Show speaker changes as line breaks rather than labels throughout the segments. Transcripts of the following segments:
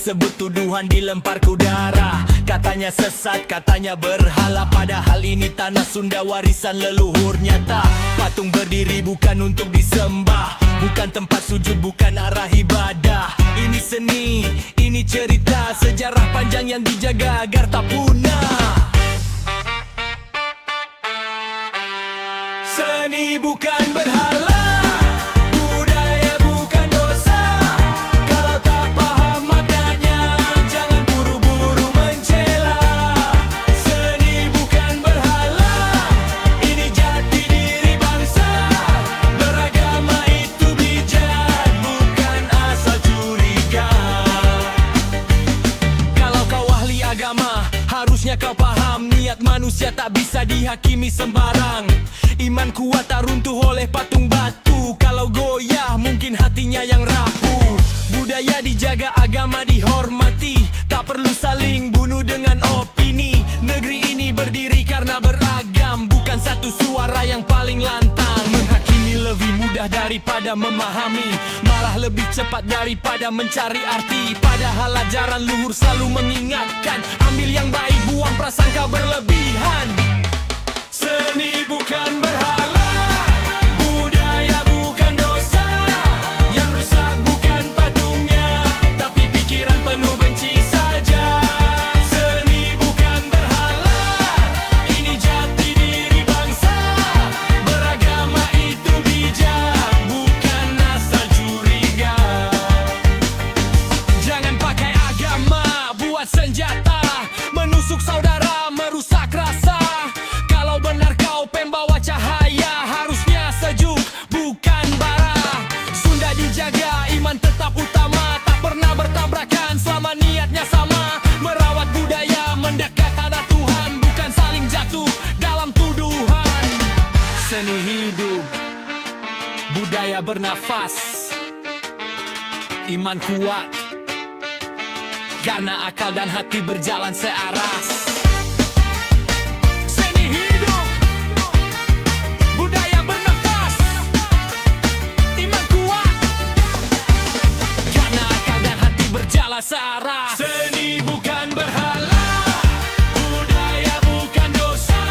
disebut tuduhan dilempar ke udara. Katanya sesat, katanya berhala, padahal ini tanah Sunda warisan leluhur nyata. Patung berdiri bukan untuk disembah, bukan tempat sujud, bukan arah ibadah. Ini seni, ini cerita, sejarah panjang yang dijaga agar tak punah. Seni bukan berhala, budaya bukan dosa. Kalau tak paham maknanya, jangan buru-buru mencela. Seni bukan berhala, ini jati diri bangsa. Beragama itu bijak, bukan asal curiga. Kalau kau ahli agama, harusnya kau paham, niat manusia tak bisa dihakimi sembarang. Iman kuat tak runtuh oleh patung batu. Kalau goyah mungkin hatinya yang rapuh. Budaya dijaga, agama dihormati, tak perlu saling bunuh dengan opini. Negeri ini berdiri karena beragam, bukan satu suara yang paling lantang. Menghakimi lebih mudah daripada memahami, malah lebih cepat daripada mencari arti. Padahal ajaran luhur selalu mengingatkan, ambil yang baik, buang prasangka berlebihan. Seni bukan berhala, budaya bukan dosa. Yang rusak bukan patungnya, tapi pikiran penuh benci saja. Seni bukan berhala, ini jati diri bangsa. Beragama itu bijak, bukan asal curiga. Jangan pakai agama buat senjata, menusuk saudara, merusak rasa. Kalau benar kau pembawa cahaya, harusnya sejuk, bukan bara. Sunda dijaga, iman tetap utama, tak pernah bertabrakan selama niatnya sama. Merawat budaya, mendekat tanah Tuhan, bukan saling jatuh dalam tuduhan. Seni hidup, budaya bernafas, iman kuat, karena akal dan hati berjalan searas. Seni bukan berhala, budaya bukan dosa.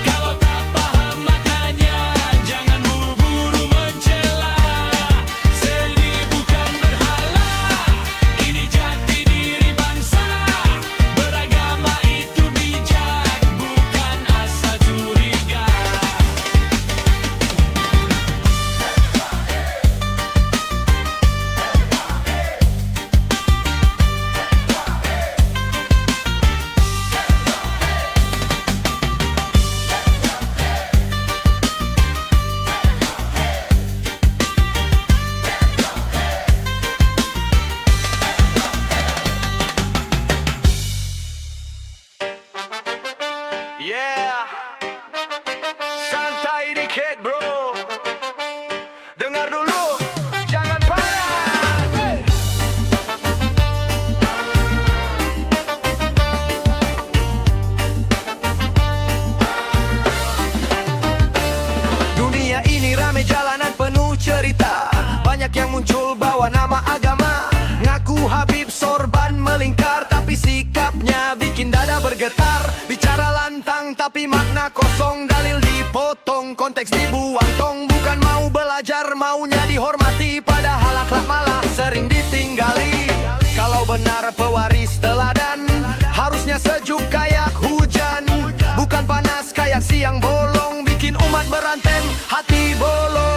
Kalau tak paham maknanya, jangan buru-buru mencela. Seni bukan berhala, ini jati diri bangsa. Beragama itu bijak, bukan asal curiga. Yeah, santai dikit bro, dengar dulu, jangan panas. Dunia ini rame, jalanan penuh cerita, banyak yang muncul bawa nama agama. Ngaku Habib sorban melingkar, tapi sikapnya bikin dada bergetar. Bicara lantang tapi makna kosong, dalil dipotong, konteks dibuang tong. Bukan mau belajar, maunya dihormati, padahal akhlak malah sering ditinggali. Kalau benar pewaris teladan, harusnya sejuk kayak hujan, bukan panas kayak siang bolong, bikin umat berantem, hati bolong.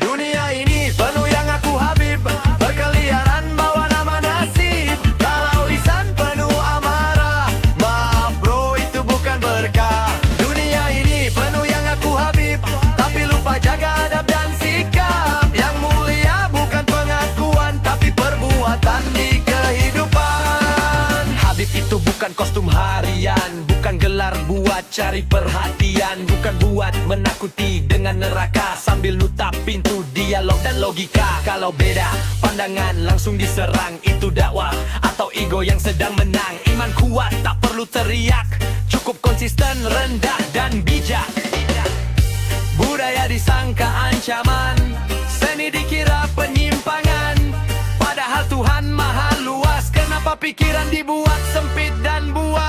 Dunia ini penuh yang ngaku Habib, berkeliaran bawa nama nasib. Kalau lisan penuh amarah, maaf bro, itu bukan berkah. Dunia ini penuh yang ngaku Habib, tapi lupa jaga adab dan sikap. Yang mulia bukan pengakuan, tapi perbuatan di kehidupan. Habib itu bukan kostum harian, bukan gelar buat cari perhatian, bukan buat menakuti dengan neraka sambil nutup pintu dialog dan logika. Kalau beda pandangan langsung diserang, itu dakwah atau ego yang sedang menang. Iman kuat tak perlu teriak, cukup konsisten, rendah dan bijak. Budaya disangka ancaman, seni dikira penyimpangan, padahal Pikiran dibuat sempit dan buas.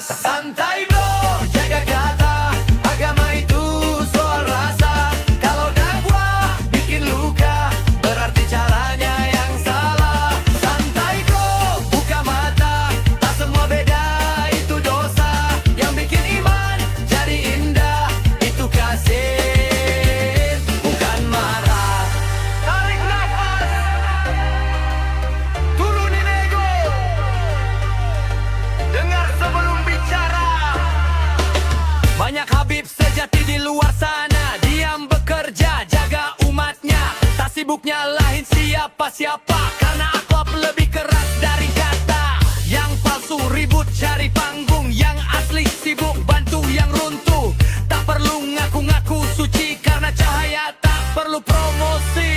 Santai bro, jaga kata. Agama itu soal rasa. Kalau dakwah bikin luka, berarti caranya yang salah. Santai bro, buka mata. Tak semua beda, itu dosa. Yang bikin iman jadi indah, itu kasih, bukan marah. Tarik nafas, turunin ego. Dengar sebelum bicara. Banyak habib sejati di luar sana, diam bekerja, jaga umatnya. Tak sibuk nyalahin siapa-siapa, karena akhlak lebih keras dari kata. Yang palsu ribut cari panggung, yang asli sibuk bantu yang runtuh. Tak perlu ngaku-ngaku suci, karena cahaya tak perlu promosi.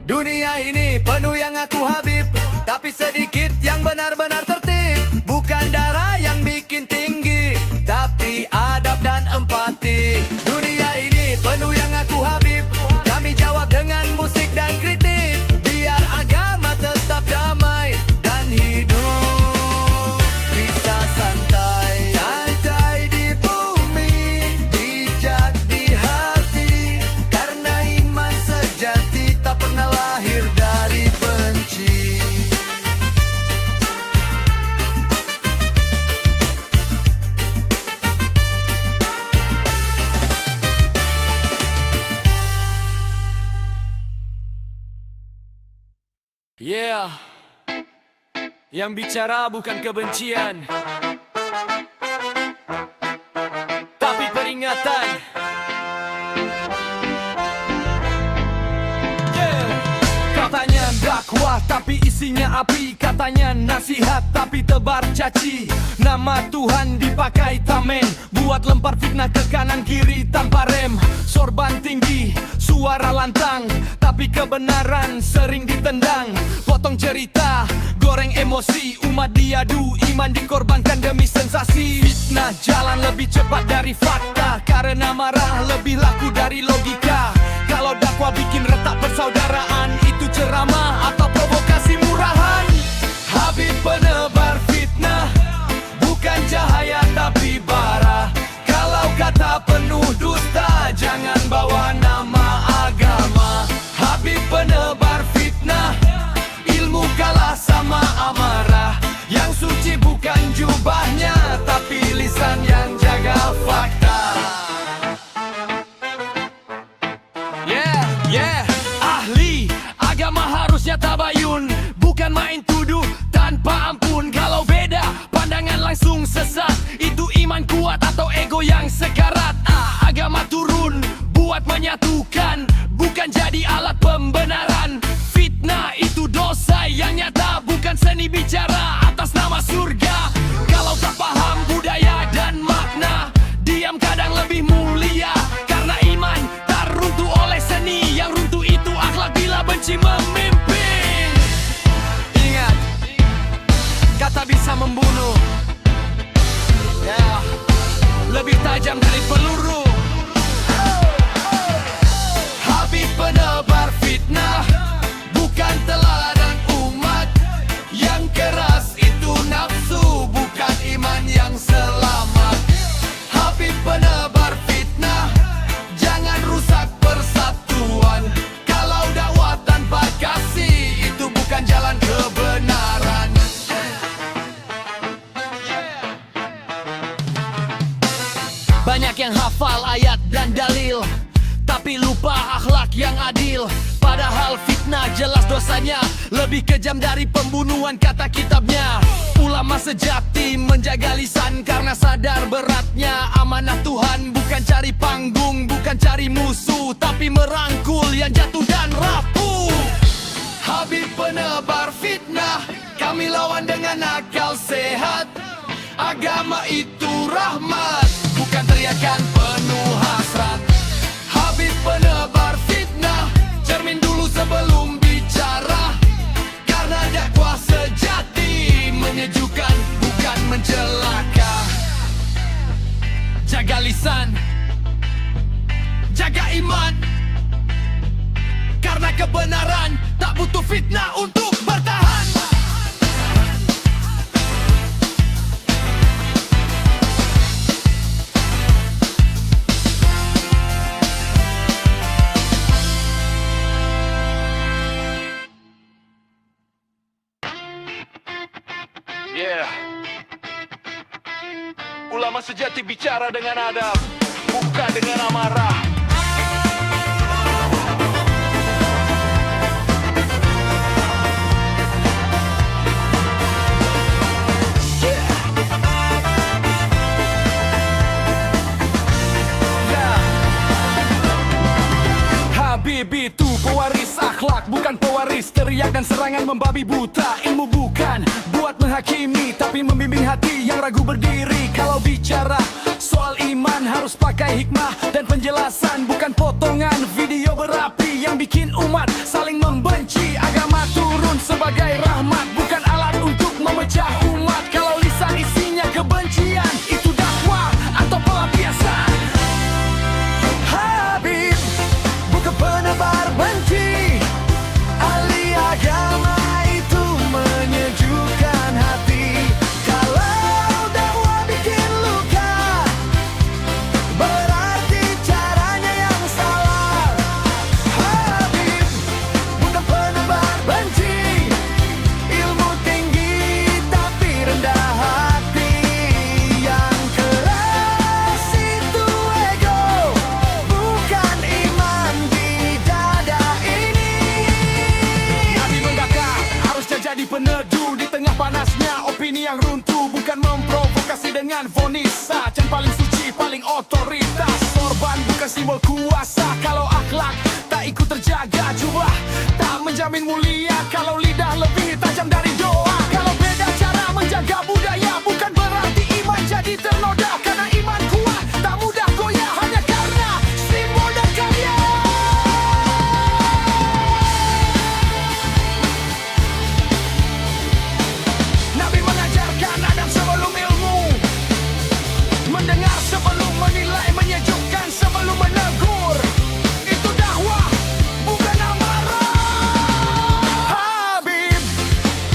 Dunia ini penuh yang ngaku habib, tapi sedikit yang benar-benar tertib. Bukan darah yang bikin tinggi, tapi adab dan empati. Dunia ini penuh yang ngaku habib, kami jawab dengan musik dan kritik. Biar agama tetap damai dan hidup bisa santai. Santai di bumi, bijak di hati, karena iman sejati tak pernah lahir dari benci. Yeah, yang bicara bukan kebencian, tapi peringatan. Yeah. Katanya dakwah tapi isinya api, katanya nasihat tapi tebar caci. Nama Tuhan dipakai tamen, buat lempar fitnah ke kanan kiri tanpa rem. Sorban tinggi, suara lantang, tapi kebenaran sering ditendang. Potong cerita, goreng emosi, umat diadu, iman dikorbankan demi sensasi. Fitnah jalan lebih cepat dari fakta, karena marah lebih laku dari logika. Kalau dakwah bikin retak persaudaraan, itu ceramah atau provokasi murahan. Habib penebar fitnah, bukan cahaya tapi bara. Kalau kata penuh dusta, jangan bawa nama agama. Habib penebar fitnah, ilmu kalah sama amarah. Yang suci bukan jubahnya, tapi lisan yang jaga fakta. Yeah, ahli agama harusnya tabayun, bukan main tuduh tanpa ampun. Kalau beda pandangan langsung sesat, itu iman kuat atau ego yang sekarat. Agama turun buat menyatukan, bukan jadi alat pembenaran. Fitnah itu dosa yang nyata, bukan seni bicara atas nama surga. Kalau tak paham budaya dan makna, diam kadang lebih mulia. Karena iman tak runtuh oleh seni, yang runtuh itu akhlak bila benci memimpin. Ingat, kata bisa membunuh, lebih tajam dari peluru. Habib penebar fitnah, bukan teladan umat. Yang keras itu nafsu, bukan iman yang selamat. Habib penebar fitnah, jangan rusak persatuan. Kalau dakwah tanpa kasih, itu bukan jalan kebenaran. Banyak yang hafal ayat dan dalil, tapi lupa akhlak yang adil. Padahal fitnah jelas dosanya lebih kejam dari pembunuhan, kata kitabnya. Ulama sejati menjaga lisan karena sadar beratnya amanah Tuhan. Bukan cari panggung, bukan cari musuh, tapi merangkul yang jatuh dan rapuh. Habib penebar fitnah, kami lawan dengan akal sehat. Agama itu rahmat, bukan teriakan penuh hasrat. Habib penebar fitnah, cermin dulu sebelum bicara. Karena dakwah sejati menyejukkan, bukan mencelaka. Jaga lisan, jaga iman, karena kebenaran tak Tak butuh fitnah untuk bertahan.
Yeah. Ulama sejati bicara dengan adab, bukan dengan amarah.
Habib itu pewaris akhlak, bukan pewaris teriak dan serangan membabi buta. Ilmu bukan buat menghakimi, tapi membimbing hati yang ragu berdiri. Kalau bicara soal iman harus pakai hikmah dan penjelasan, bukan potongan video berapi yang bikin umat saling membenci. Agama turun sebagai rahmat, bukan alat untuk memecah umat. Kalau lisan isinya kebencian, itu dakwah atau pelampiasan. Habib bukan penebar benci, ahli agama itu menyejukkan hati. Kalau dakwah bikin luka, berarti caranya yang salah. Habib bukan penebar benci, ilmu tinggi tapi rendah hati. Yang keras itu ego, bukan iman di dada ini. Nabi mengakar harusnya jadi peneduh di tengah panasnya opini yang runtuh, bukan memprovokasi dengan vonis. Can paling suci, paling otoritas. Sorban bukan simbol kuasa. Kalau akhlak tak ikut terjaga, coba tak menjamin mulia. Kalau lidah lebih tajam dari doa. Kalau beda cara menjaga budaya, bukan berarti iman jadi ternoda. Karena iman kuat tak mudah goyah hanya karena simbol dan karya. Nabi mengajarkan adab sebelum ilmu, mendengar sebelum menilai, menyejukkan sebelum menegur. Itu dakwah, bukan amarah. Habib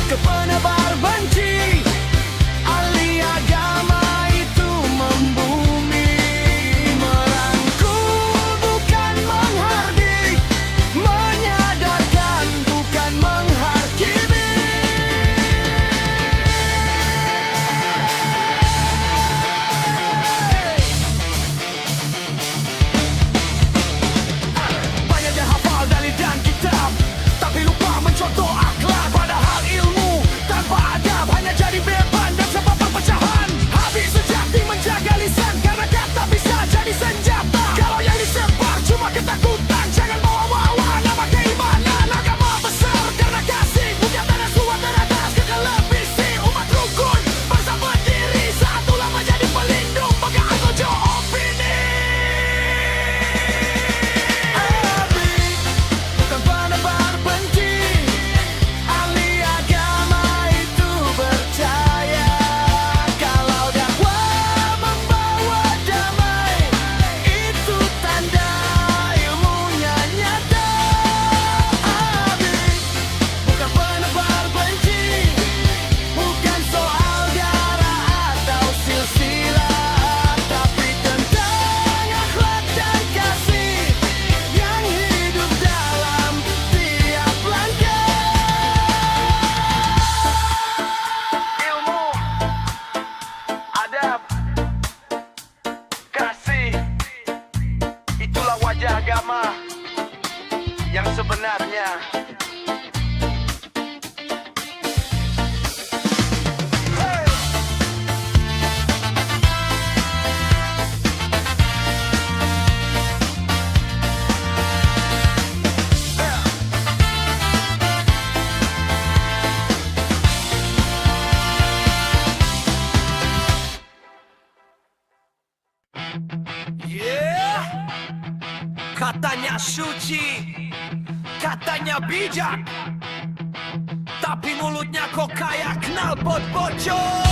kepenebar benci, ahli agama itu membumi. Merangkul bukan menghardik, menyadarkan bukan menghakimi. Banyak yang hafal dalil dan kitab, tapi lupa mencontoh akhlak. Padahal ilmu tanpa adab hanya jadi beban dan sebab perpecahan. Habis sejati menjaga lisan, karena kata bisa jadi senjata. Kalau yang disebar cuma ketakutan, jangan bawa-bawa nama keimanan. Agama besar karena kasih, bukan tanah suat dan atas kekal lebih si umat rukun. Bangsa berdiri, satulah menjadi pelindung bagi anggota opini. Habib bukan penebar benci, ahli agama itu percaya. Kalau dakwah membawa damai, itu tanda ilmunya nyata. Habib bukan penebar benci, bukan soal darah atau silsilah, tapi tentang akhlak dan kasih yang hidup dalam tiap langkah.
Ilmu, adab, kasih, itulah wajah agama yang sebenarnya.
Yeah, katanya suci, katanya bijak, tapi mulutnya kok kayak knalpot bocor.